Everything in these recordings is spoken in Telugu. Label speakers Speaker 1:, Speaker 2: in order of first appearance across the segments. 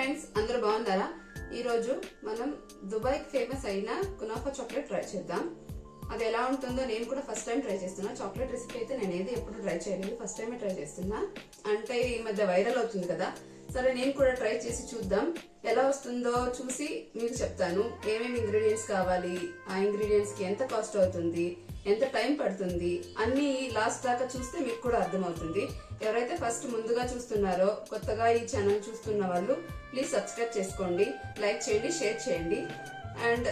Speaker 1: ఫ్రెండ్స్, అందరూ బాగున్నారా? ఈరోజు మనం దుబాయ్కి ఫేమస్ అయిన కునాఫా చాక్లెట్ ట్రై చేద్దాం. అది ఎలా ఉంటుందో నేను కూడా ఫస్ట్ టైం ట్రై చేస్తున్నా. చాక్లెట్ రెసిపీ అయితే నేను ఏది ఎప్పుడు ట్రై చేయలేదు, ఫస్ట్ టైమే ట్రై చేస్తున్నా. అంటే ఈ మధ్య వైరల్ అవుతుంది కదా, సరే నేను కూడా ట్రై చేసి చూద్దాం. ఎలా వస్తుందో చూసి మీకు చెప్తాను. ఏమేమి ఇంగ్రీడియంట్స్ కావాలి, ఆ ఇంగ్రీడియంట్స్ కి ఎంత కాస్ట్ అవుతుంది, ఎంత టైం పడుతుంది, అన్ని లాస్ట్ దాకా చూస్తే మీకు కూడా అర్థమవుతుంది. ఎవరైతే ఫస్ట్ ముందుగా చూస్తున్నారో, కొత్తగా ఈ ఛానల్ చూస్తున్న వాళ్ళు ప్లీజ్ సబ్స్క్రైబ్ చేసుకోండి, లైక్ చేయండి, షేర్ చేయండి. అండ్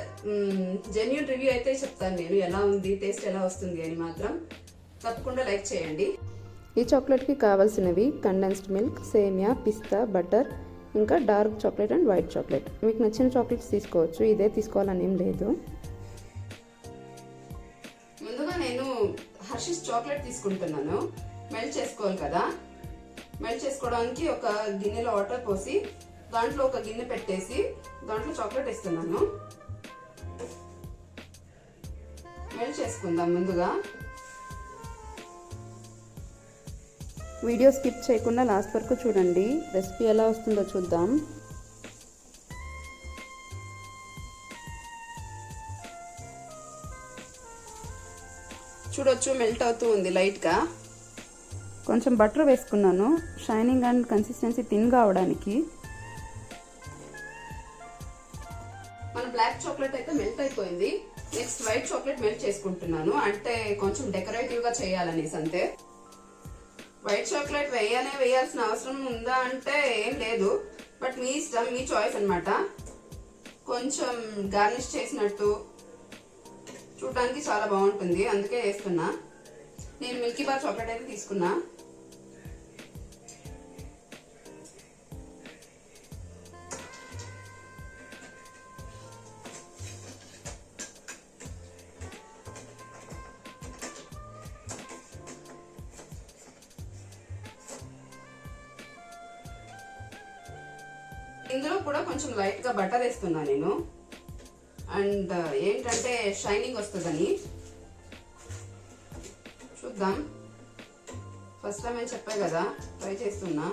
Speaker 1: జెన్యూన్ రివ్యూ అయితే చెప్తాను నేను, ఎలా ఉంది, టేస్ట్ ఎలా వస్తుంది అని మాత్రం తప్పకుండా లైక్ చేయండి.
Speaker 2: ఈ చాక్లెట్కి కావాల్సినవి కండెన్స్డ్ మిల్క్, సేమియా, పిస్తా, బటర్, ఇంకా dark chocolate and white chocolate. మీకు నచ్చిన చాక్లెట్స్ తీసుకోవచ్చు, ఇదే తీసుకోవాలని ఏం లేదు.
Speaker 1: ముందుగా నేను హర్షీస్ చాక్లెట్ తీసుకుంటున్నాను. మెల్ట్ చేసుకోవాలి కదా, మెల్ట్ చేసుకోవడానికి ఒక గిన్నెలో వాటర్ పోసి దాంట్లో ఒక గిన్నె పెట్టేసి దాంట్లో చాక్లెట్ వేస్తున్నాను. మెల్ట్ చేసుకుందాం. ముందుగా
Speaker 2: వీడియో స్కిప్ చేయకుండా లాస్ట్ వరకు చూడండి, రెసిపీ ఎలా వస్తుందో చూద్దాం.
Speaker 1: చూడొచ్చు, మెల్ట్ అవుతూ ఉంది లైట్గా.
Speaker 2: కొంచెం బటర్ వేసుకున్నాను, షైనింగ్ అండ్ కన్సిస్టెన్సీ థిన్గా అవడానికి.
Speaker 1: మన బ్లాక్ చాక్లెట్ అయితే మెల్ట్ అయిపోయింది. నెక్స్ట్ వైట్ చాక్లెట్ మెల్ట్ చేసుకుంటున్నాను, అంటే కొంచెం డెకరేటివ్ గా చేయాలనేసి అంతే. వైట్ చాక్లెట్ వేయాల్సిన అవసరం ఉందా అంటే ఏం లేదు, బట్ మీ ఇష్టం, మీ చాయిస్ అనమాట. కొంచెం గార్నిష్ చేసినట్టు చూడటానికి చాలా బాగుంటుంది, అందుకే వేస్తున్నా. నేను మిల్కీ బార్ చాక్లెట్ అయితే తీసుకున్నా. ఇందులో కూడా కొంచెం లైట్ గా బటర్ వేస్తున్నా నేను. అండ్ ఏంటంటే షైనింగ్ వస్తుందని. చూద్దాం, ఫస్ట్ టైం అని చెప్పా కదా, ట్రై చేస్తున్నా.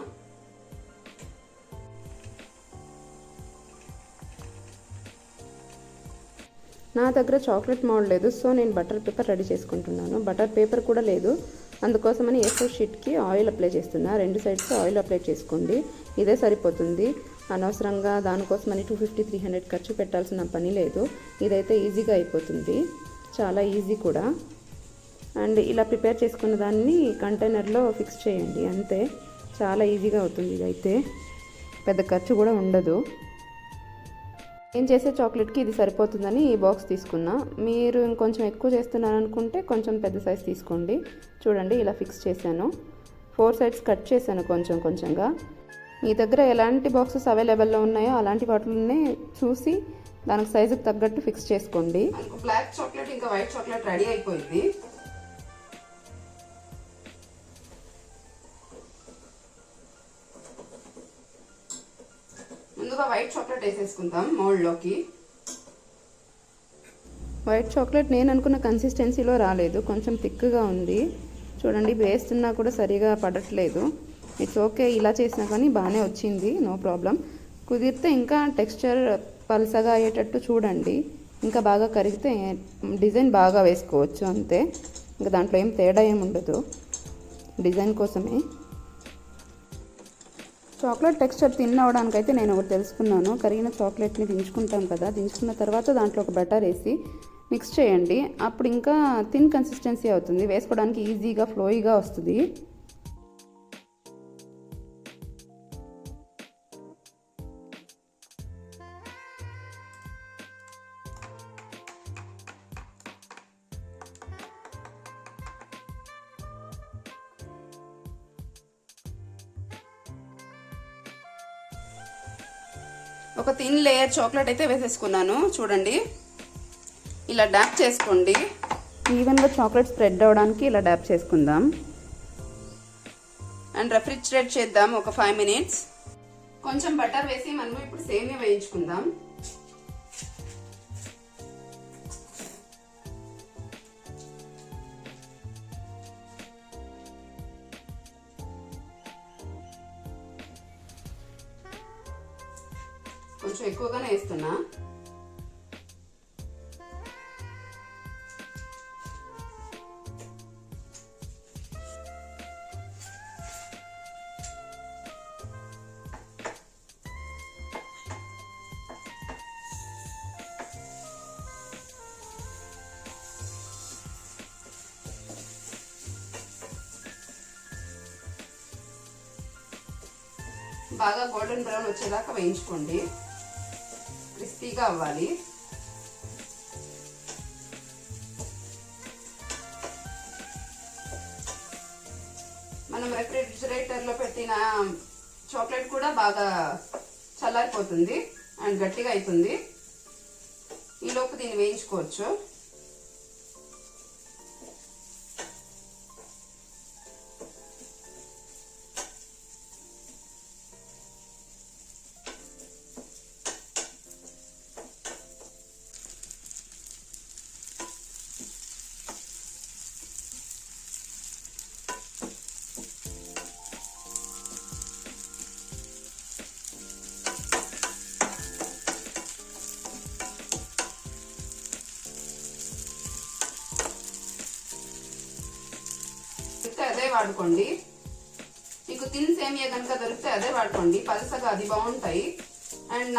Speaker 2: నా దగ్గర చాక్లెట్ మౌల్డ్ లేదు, సో నేను బటర్ పేపర్ రెడీ చేసుకుంటున్నాను. బటర్ పేపర్ కూడా లేదు, అందుకోసమని A4 షీట్కి ఆయిల్ అప్లై చేస్తున్నా. రెండు సైడ్స్ ఆయిల్ అప్లై చేసుకోండి, ఇదే సరిపోతుంది. అనవసరంగా దానికోసమని 250-300 ఖర్చు పెట్టాల్సిన పని లేదు. ఇదైతే ఈజీగా అయిపోతుంది, చాలా ఈజీ కూడా. అండ్ ఇలా ప్రిపేర్ చేసుకున్న దాన్ని కంటైనర్లో ఫిక్స్ చేయండి, అంతే. చాలా ఈజీగా అవుతుంది, ఇదైతే పెద్ద ఖర్చు కూడా ఉండదు. నేను చేసే చాక్లెట్కి ఇది సరిపోతుందని ఈ బాక్స్ తీసుకున్నా. మీరు ఇంకొంచెం ఎక్కువ చేస్తున్నారనుకుంటే కొంచెం పెద్ద సైజ్ తీసుకోండి. చూడండి, ఇలా ఫిక్స్ చేశాను. 4 సైడ్స్ కట్ చేశాను కొంచెం కొంచెంగా. మీ దగ్గర ఎలాంటి బాక్సెస్ అవైలబుల్లో ఉన్నాయో అలాంటి వాటిలోనే చూసి దానికి సైజుకి తగ్గట్టు ఫిక్స్ చేసుకోండి.
Speaker 1: బ్లాక్ చాక్లెట్ ఇంకా వైట్ చాక్లెట్ రెడీ అయిపోయింది. ముందుగా వైట్ చాక్లెట్ వేసేసుకుందాం మౌల్డ్లోకి.
Speaker 2: వైట్ చాక్లెట్ నేను అనుకున్న కన్సిస్టెన్సీలో రాలేదు, కొంచెం థిక్గా ఉంది. చూడండి, వేస్తున్నా కూడా సరిగా పడట్లేదు. ఇట్స్ ఓకే, ఇలా చేసినా కానీ బాగానే వచ్చింది, నో ప్రాబ్లం. కుదిరితే ఇంకా టెక్స్చర్ పల్సగా అయ్యేటట్టు చూడండి, ఇంకా బాగా కరిగితే డిజైన్ బాగా వేసుకోవచ్చు, అంతే. ఇంకా దాంట్లో ఏం తేడా ఏమి ఉండదు, డిజైన్ కోసమే. చాక్లెట్ టెక్స్చర్ తిన్నవడానికైతే నేను ఒకటి తెలుసుకున్నాను. కరిగిన చాక్లెట్ని దించుకుంటాం కదా, దించుకున్న తర్వాత దాంట్లో ఒక బటర్ వేసి మిక్స్ చేయండి. అప్పుడు ఇంకా థిన్ కన్సిస్టెన్సీ అవుతుంది, వేసుకోవడానికి ఈజీగా ఫ్లోయిగా వస్తుంది.
Speaker 1: ఒక థిన్ లేయర్ చాక్లెట్ అయితే వేసేసుకున్నాను. చూడండి, ఇలా డాప్ చేసుకోండి.
Speaker 2: ఈవెన్గా చాక్లెట్ స్ప్రెడ్ అవ్వడానికి ఇలా డాప్ చేసుకుందాం.
Speaker 1: అండ్ రెఫ్రిజిరేట్ చేద్దాం ఒక 5 మినిట్స్. కొంచెం బటర్ వేసి మనం ఇప్పుడు సేమియా వేయించుకుందాం. కొంచెం ఎక్కువగానే వేస్తున్నా. బాగా గోల్డెన్ బ్రౌన్ వచ్చేదాకా వేయించుకోండి. క్రిస్పీగా అవ్వాలి. మనం రెఫ్రిజిరేటర్లో పెట్టిన చాక్లెట్ కూడా బాగా చల్లారిపోతుంది అండ్ గట్టిగా అవుతుంది. ఈలోపు దీన్ని వేయించుకోవచ్చు. అదే వాడుకోండి. మీకు తిన్ సేమియా కనుక దొరికితే అదే వాడుకోండి. పలసగా అది బాగుంటాయి. అండ్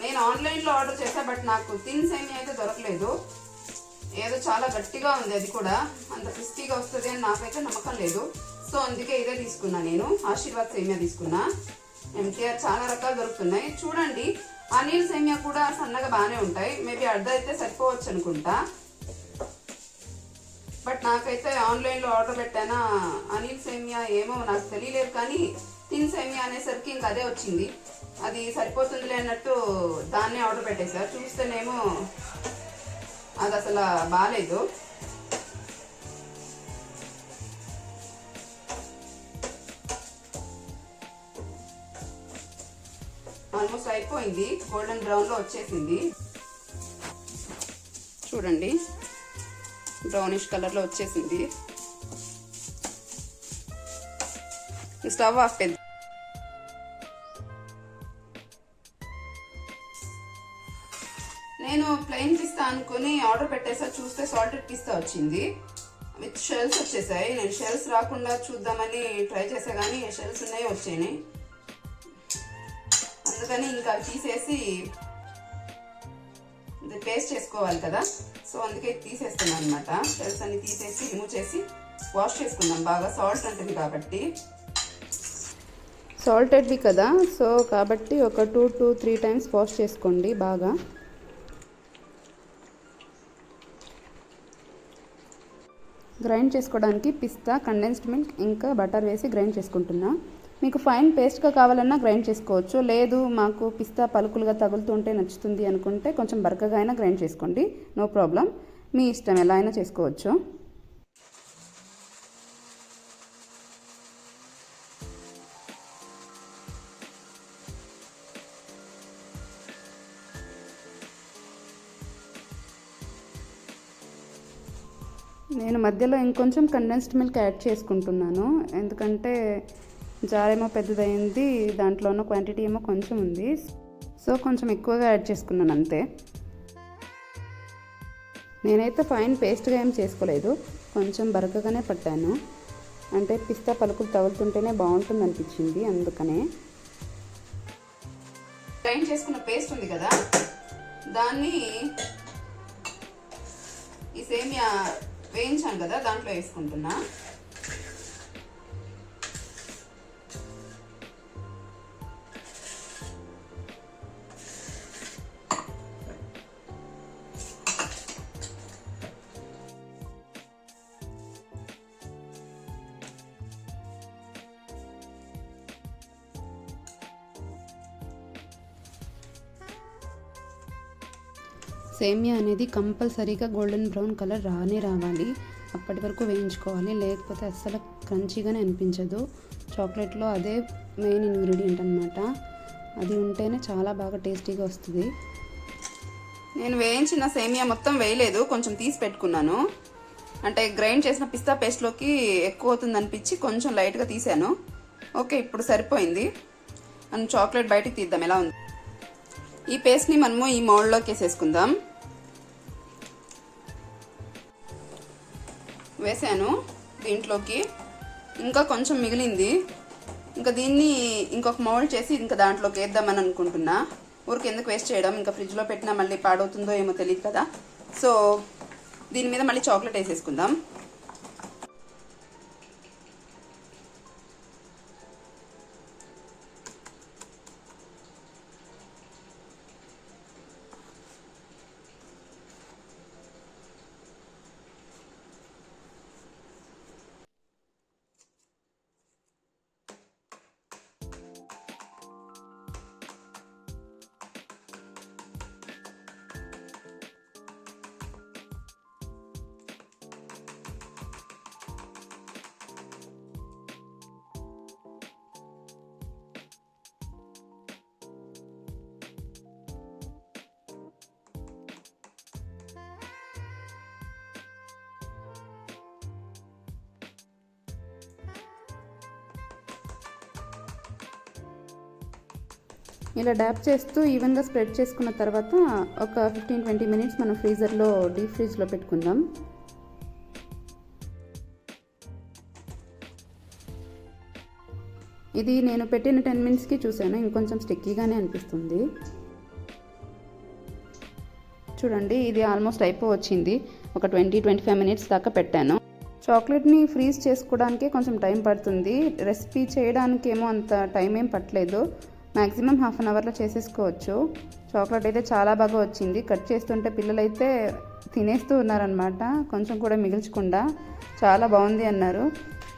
Speaker 1: నేను ఆన్లైన్లో ఆర్డర్ చేసా, బట్ నాకు తిన్ సేమియా అయితే దొరకలేదు. ఏదో చాలా గట్టిగా ఉంది. అది కూడా అంత క్రిస్పీగా వస్తుంది అని నాకైతే నమ్మకం లేదు. సో అందుకే ఇదే తీసుకున్నా. నేను ఆశీర్వాద్ సేమియా తీసుకున్నా. MTR చాలా రకాలు దొరుకుతున్నాయి. చూడండి, అనిల్ సేమియా కూడా సన్నగా బాగానే ఉంటాయి. మేబీ అర్ధ అయితే సరిపోవచ్చు అనుకుంటా. బట్ నాకైతే ఆన్లైన్లో ఆర్డర్ పెట్టానా అనిల్ సేమియా ఏమో నాకు తెలియలేదు, కానీ తిన్ సేమియా అనేసరికి ఇంక అదే వచ్చింది. అది సరిపోతుందిలే అన్నట్టు దాన్నే ఆర్డర్ పెట్టేశారు. చూస్తేనేమో అది అసలు బాగాలేదు. ఆల్మోస్ట్ అయిపోయింది. గోల్డెన్ బ్రౌన్లో వచ్చేసింది. చూడండి, బ్రౌనిష్ కలర్లో వచ్చేసింది. స్టవ్ ఆఫ్ చేద్దాం. నేను ప్లెయిన్ పిస్తా అనుకుని ఆర్డర్ పెట్టేసా. చూస్తే సాల్టెడ్ పిస్తా వచ్చింది విత్ షెల్స్ వచ్చేసాయి. నేను షెల్స్ రాకుండా చూద్దామని ట్రై చేసా, కానీ షెల్స్ ఉన్నాయి వచ్చాయి. అందుకని ఇంకా తీసేసి పేస్ట్ చేసుకోవాలి కదా, సో అందుకే తీసేస్తున్నాను అనమాట. షెల్స్ అన్ని తీసేసి రిమూవ్ చేసి వాష్ చేసుకుందాం. బాగా సాల్ట్ ఉంటుంది కాబట్టి.
Speaker 2: సాల్టెడ్వి కదా, సో కాబట్టి ఒక 2 to 3 times వాష్ చేసుకోండి బాగా. గ్రైండ్ చేసుకోవడానికి పిస్తా, కండెన్స్డ్ మిల్క్ ఇంకా బటర్ వేసి గ్రైండ్ చేసుకుంటున్నా. మీకు ఫైన్ పేస్ట్గా కావాలన్నా గ్రైండ్ చేసుకోవచ్చు. లేదు మాకు పిస్తా పలుకులుగా తగులుతుంటే నచ్చుతుంది అనుకుంటే కొంచెం బరకగా అయినా గ్రైండ్ చేసుకోండి, నో ప్రాబ్లం. మీ ఇష్టం, ఎలా అయినా చేసుకోవచ్చు. నేను మధ్యలో ఇంకొంచెం కండెన్స్డ్ మిల్క్ యాడ్ చేసుకుంటున్నాను, ఎందుకంటే జారేమో పెద్దదైంది, దాంట్లో ఉన్న క్వాంటిటీ ఏమో కొంచెం ఉంది. సో కొంచెం ఎక్కువగా యాడ్ చేసుకున్నాను అంతే. నేనైతే ఫైన్ పేస్ట్గా ఏం చేసుకోలేదు, కొంచెం బరకగానే పట్టాను. అంటే పిస్తా పలుకులు తగులుతుంటేనే బాగుంటుంది అనిపించింది, అందుకనే.
Speaker 1: గ్రైండ్ చేసుకున్న పేస్ట్ ఉంది కదా, దాన్ని ఈ సేమియా వేయించాను కదా దాంట్లో వేసుకుంటున్నా.
Speaker 2: సేమియా అనేది కంపల్సరీగా గోల్డెన్ బ్రౌన్ కలర్ రావాలి. అప్పటి వరకు వేయించుకోవాలి, లేకపోతే అస్సలు క్రంచీగానే అనిపించదు. చాక్లెట్లో అదే మెయిన్ ఇంగ్రీడియంట్ అనమాట. అది ఉంటేనే చాలా బాగా టేస్టీగా వస్తుంది.
Speaker 1: నేను వేయించిన సేమియా మొత్తం వేయలేదు, కొంచెం తీసి పెట్టుకున్నాను. అంటే గ్రైండ్ చేసిన పిస్తా పేస్ట్లోకి ఎక్కువ అవుతుంది అనిపించి కొంచెం లైట్గా తీసాను. ఓకే, ఇప్పుడు సరిపోయింది. మనం చాక్లెట్ బయటికి తీద్దాం ఎలా ఉంది. ఈ పేస్ట్ని మనము ఈ మౌల్డ్లోకి వేసేసుకుందాం. వేసాను దీంట్లోకి. ఇంకా కొంచెం మిగిలింది. ఇంకా దీన్ని ఇంకొక మౌల్డ్ చేసి ఇంకా దాంట్లోకి వేద్దామని అనుకుంటున్నా. ఊరికి ఎందుకు వేస్ట్ చేయడం, ఇంకా ఫ్రిడ్జ్లో పెట్టినా మళ్ళీ పాడవుతుందో ఏమో తెలియదు కదా. సో దీని మీద మళ్ళీ చాక్లెట్ వేసేసుకుందాం.
Speaker 2: ఇలా డ్యాప్ చేస్తూ ఈవెన్గా స్ప్రెడ్ చేసుకున్న తర్వాత ఒక 15-20 మినిట్స్ మనం ఫ్రీజర్లో డీప్ ఫ్రీజ్లో పెట్టుకుందాం. ఇది నేను పెట్టిన 10 మినిట్స్కి చూసాను, ఇంకొంచెం స్టిక్కీగానే అనిపిస్తుంది. చూడండి, ఇది ఆల్మోస్ట్ అయిపోవచ్చింది. ఒక 20-25 మినిట్స్ దాకా పెట్టాను. చాక్లెట్ని ఫ్రీజ్ చేసుకోవడానికి కొంచెం టైం పడుతుంది. రెసిపీ చేయడానికి ఏమో అంత టైం ఏం పట్టలేదు. మ్యాక్సిమం హాఫ్ అన్ అవర్లో చేసేసుకోవచ్చు. చాక్లెట్ అయితే చాలా బాగా వచ్చింది. కట్ చేస్తుంటే పిల్లలైతే తినేస్తూ ఉన్నారనమాట, కొంచెం కూడా మిగిల్చకుండా. చాలా బాగుంది అన్నారు.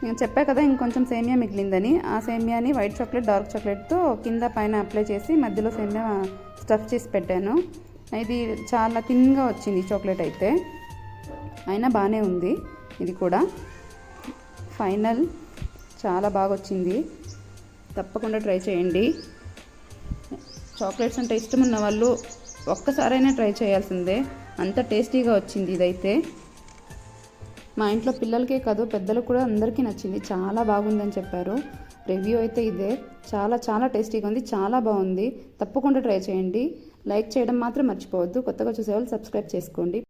Speaker 2: నేను చెప్పా కదా ఇంకొంచెం సేమియా మిగిలిందని. ఆ సేమియాని వైట్ చాక్లెట్, డార్క్ చాక్లెట్తో కింద పైన అప్లై చేసి మధ్యలో సేమియా స్టఫ్ చేసి పెట్టాను. ఇది చాలా థిన్గా వచ్చింది చాక్లెట్ అయితే, అయినా బాగానే ఉంది. ఇది కూడా ఫైనల్ చాలా బాగా వచ్చింది. తప్పకుండా ట్రై చేయండి. చాక్లెట్స్ అంటే ఇష్టం ఉన్న వాళ్ళు ఒక్కసారైనా ట్రై చేయాల్సిందే, అంత టేస్టీగా వచ్చింది ఇదైతే. మా ఇంట్లో పిల్లలకే కాదు పెద్దలకు కూడా అందరికీ నచ్చింది. చాలా బాగుందని చెప్పారు. రివ్యూ అయితే ఇదే. చాలా చాలా టేస్టీగా ఉంది, చాలా బాగుంది. తప్పకుండా ట్రై చేయండి. లైక్ చేయడం మాత్రం మర్చిపోవద్దు. కొత్తగా చూసేవాళ్ళు సబ్స్క్రైబ్ చేసుకోండి.